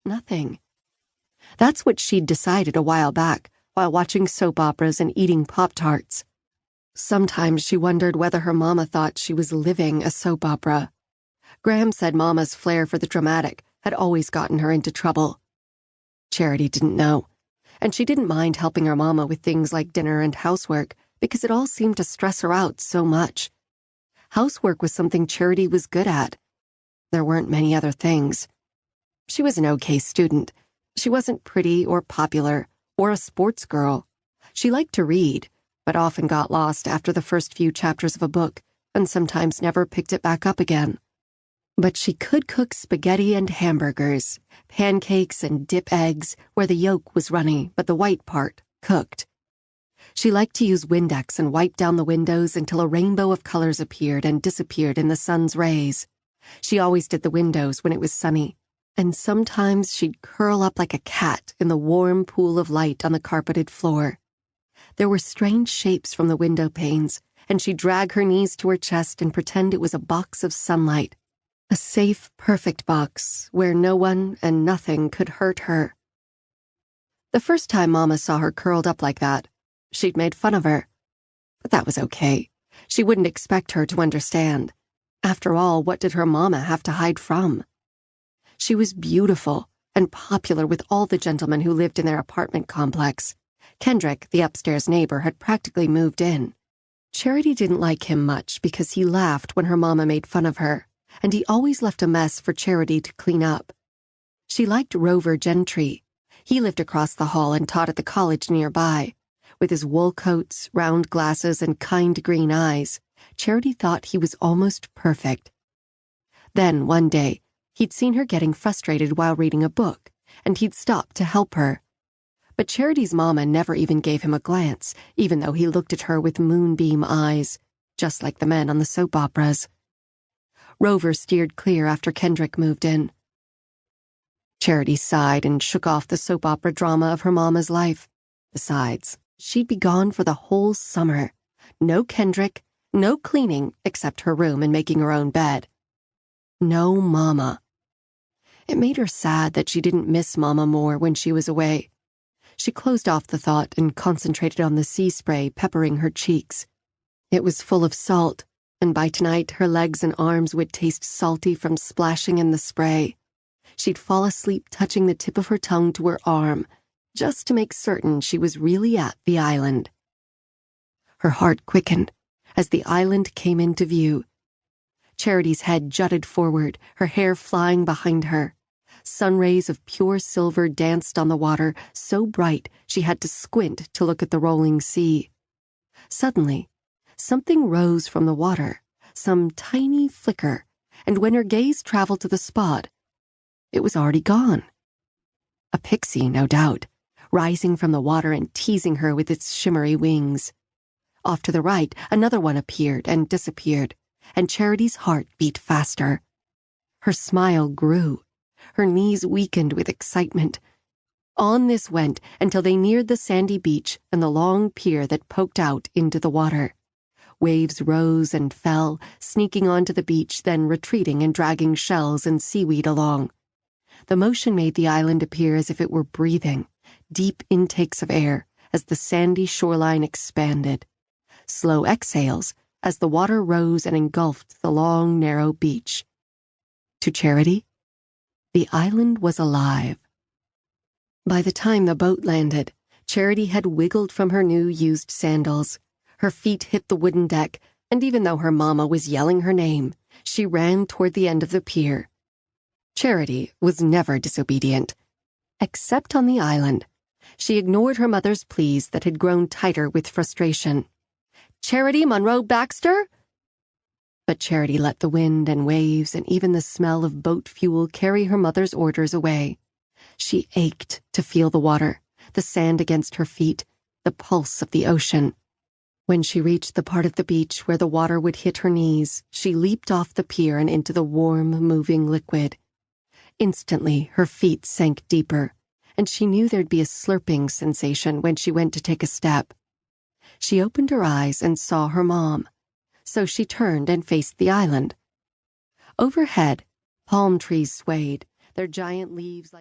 Nothing. That's what she'd decided a while back while watching soap operas and eating Pop-Tarts. Sometimes she wondered whether her mama thought she was living a soap opera. Graham said Mama's flair for the dramatic had always gotten her into trouble. Charity didn't know, and she didn't mind helping her mama with things like dinner and housework because it all seemed to stress her out so much. Housework was something Charity was good at. There weren't many other things. She was an okay student. She wasn't pretty or popular or a sports girl. She liked to read, but often got lost after the first few chapters of a book and sometimes never picked it back up again. But she could cook spaghetti and hamburgers, pancakes and dip eggs where the yolk was runny but the white part cooked. She liked to use Windex and wipe down the windows until a rainbow of colors appeared and disappeared in the sun's rays. She always did the windows when it was sunny, and sometimes she'd curl up like a cat in the warm pool of light on the carpeted floor. There were strange shapes from the window panes, and she'd drag her knees to her chest and pretend it was a box of sunlight. A safe, perfect box where no one and nothing could hurt her. The first time Mama saw her curled up like that, she'd made fun of her. But that was okay. She wouldn't expect her to understand. After all, what did her mama have to hide from? She was beautiful and popular with all the gentlemen who lived in their apartment complex. Kendrick, the upstairs neighbor, had practically moved in. Charity didn't like him much because he laughed when her mama made fun of her, and he always left a mess for Charity to clean up. She liked Rover Gentry. He lived across the hall and taught at the college nearby. With his wool coats, round glasses, and kind green eyes, Charity thought he was almost perfect. Then, one day, he'd seen her getting frustrated while reading a book, and he'd stopped to help her. But Charity's mama never even gave him a glance, even though he looked at her with moonbeam eyes, just like the men on the soap operas. Rover steered clear after Kendrick moved in. Charity sighed and shook off the soap opera drama of her mama's life. Besides, she'd be gone for the whole summer. No Kendrick, no cleaning except her room and making her own bed. No Mama. It made her sad that she didn't miss Mama more when she was away. She closed off the thought and concentrated on the sea spray peppering her cheeks. It was full of salt, and by tonight her legs and arms would taste salty from splashing in the spray. She'd fall asleep touching the tip of her tongue to her arm, just to make certain she was really at the island. Her heart quickened as the island came into view. Charity's head jutted forward, her hair flying behind her. Sun rays of pure silver danced on the water, so bright she had to squint to look at the rolling sea. Suddenly, something rose from the water, some tiny flicker, and when her gaze traveled to the spot, it was already gone. A pixie, no doubt, rising from the water and teasing her with its shimmery wings. Off to the right, another one appeared and disappeared, and Charity's heart beat faster. Her smile grew. Her knees weakened with excitement. On this went until they neared the sandy beach and the long pier that poked out into the water. Waves rose and fell, sneaking onto the beach, then retreating and dragging shells and seaweed along. The motion made the island appear as if it were breathing, deep intakes of air as the sandy shoreline expanded. Slow exhales as the water rose and engulfed the long, narrow beach. To Charity, the island was alive. By the time the boat landed, Charity had wiggled from her new used sandals. Her feet hit the wooden deck, and even though her mama was yelling her name, she ran toward the end of the pier. Charity was never disobedient. Except on the island. She ignored her mother's pleas that had grown tighter with frustration. "Charity Monroe Baxter?" But Charity let the wind and waves and even the smell of boat fuel carry her mother's orders away. She ached to feel the water, the sand against her feet, the pulse of the ocean. When she reached the part of the beach where the water would hit her knees, she leaped off the pier and into the warm, moving liquid. Instantly, her feet sank deeper, and she knew there'd be a slurping sensation when she went to take a step. She opened her eyes and saw her mom, so she turned and faced the island. Overhead, palm trees swayed, their giant leaves like